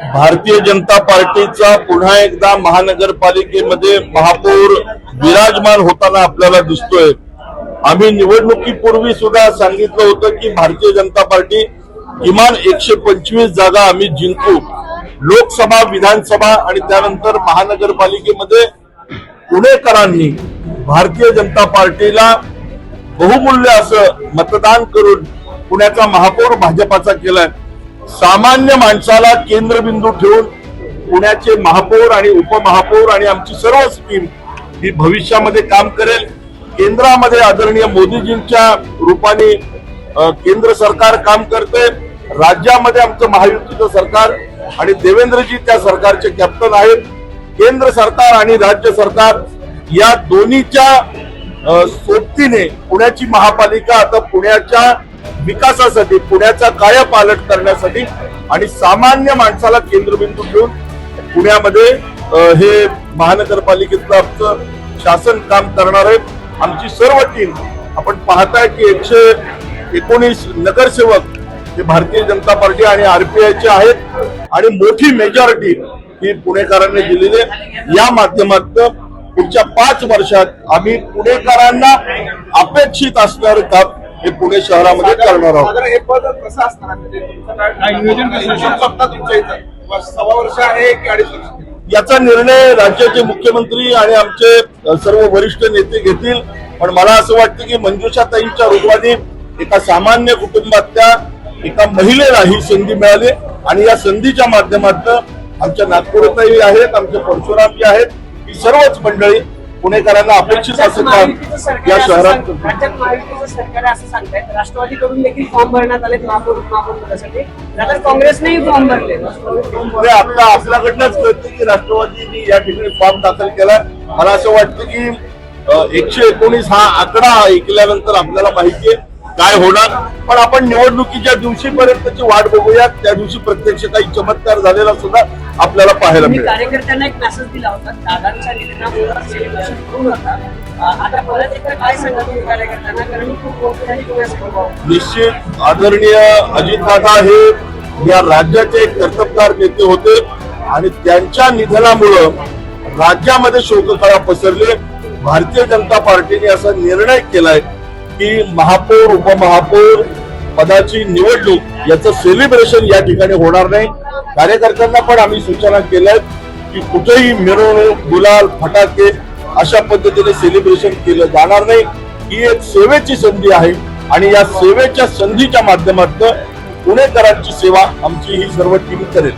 भारतीय जनता पार्टीचा पुन्हा एकदा महानगरपालिकेमध्ये महापौर विराजमान होताना आपल्याला दिसतोय। आम्ही निवडणुकीपूर्वी सुद्धा सांगितलं होतं की भारतीय जनता पार्टी किमान 125 जागा आम्ही जिंकू। लोकसभा, विधानसभा आणि त्यानंतर महानगरपालिकेमध्ये पुणेकरांनी भारतीय जनता पार्टीला बहुमूल्य असं मतदान करून पुण्याचा महापौर भाजपाचा केलाय। सामान्य माणसाला केंद्रबिंदू ठेवून पुण्याचे महापौर आणि उपमहापौर आणि आमची सर्वच टीम ही भविष्यामध्ये काम करेल। केंद्रामध्ये आदरणीय मोदीजींच्या रूपाने केंद्र सरकार काम करते, राज्यामध्ये आमचं महायुतीचं सरकार आणि देवेंद्रजी त्या सरकारचे कॅप्टन आहेत। केंद्र सरकार आणि राज्य सरकार या दोन्हीच्या सोबतीने पुण्याची महापालिका आता पुण्याच्या विकासासाठी, पुण्याचा कायापालट करण्यासाठी आणि सामान्य माणसाला केंद्रबिंदू ठेवून पुण्यामध्ये हे महानगरपालिकेचं आमचं शासन काम करणार आहे। आमची सर्व टीम आपण पाहताय की 119 नगरसेवक हे भारतीय जनता पार्टी आणि आरपीआयचे आहेत आणि मोठी मेजॉरिटी ही पुणेकरांनी दिलेली आहे। या माध्यमातून पुढच्या 5 वर्षात आम्ही पुणेकरांना अपेक्षित असणारं काम हे पुणे शहरामध्ये करणार आहोत। हे पद कसं असणार सव्वा वर्ष आहे की 2.5 वर्ष? याचा निर्णय राज्याचे मुख्यमंत्री आणि आमचे सर्व वरिष्ठ नेते घेतील। पण मला असं वाटतं की मंजुषाताईंच्या रूपाने एका सामान्य कुटुंबातल्या एका महिलेला ही संधी मिळाली आणि या संधीच्या माध्यमातून आमच्या नागपूरताई आहेत, आमचे परशुरामजी आहेत, ही सर्वच मंडळी पुणेकरांना अपेक्षित असं काम या शहरात राज्यात महायुतीचं सरकार असं सांगतायत। राष्ट्रवादीकडून देखील फॉर्म भरण्यात आले महापौरसाठी, आता काँग्रेसनेही फॉर्म भरले। आता आपल्याकडनंच कळतं की राष्ट्रवादीने या ठिकाणी फॉर्म दाखल केला। मला असं वाटतं की 119 हा आकडा ऐकल्यानंतर आपल्याला माहितीये काय होणार, पण आपण निवडणुकीच्या दिवशीपर्यंतची वाट बघूया। त्या दिवशी प्रत्यक्ष काही चमत्कार झालेला सुद्धा आपल्याला पाहायला मिळेल। कार्यकर्त्यांना एक मेसेज दिला होता, दादांच्या निधनामुळे सेलिब्रेशन करू नका, आता परत एकदा काय सांगा तुम्ही कार्यकर्त्यांना, कारण खूप मोठं निश्चित आदरणीय अजितदादा हे या राज्याचे एक कर्तबगार नेते होते आणि त्यांच्या निधनामुळं राज्यामध्ये शोककळा पसरली। भारतीय जनता पार्टीने असा निर्णय केलाय की महापौर, उपमहापौर पदाची निवडणूक याचं सेलिब्रेशन या ठिकाणी होणार नाही। कार्यकर्त्यांना पण आम्ही सूचना केल्या की कुठेही मिरवणूक, गुलाल, फटाके अशा पद्धतीने सेलिब्रेशन केलं जाणार नाही। ही एक सेवेची संधी आहे आणि या सेवेच्या संधीच्या माध्यमातून पुणेकरांची सेवा आमची ही सर्व टीम करेल।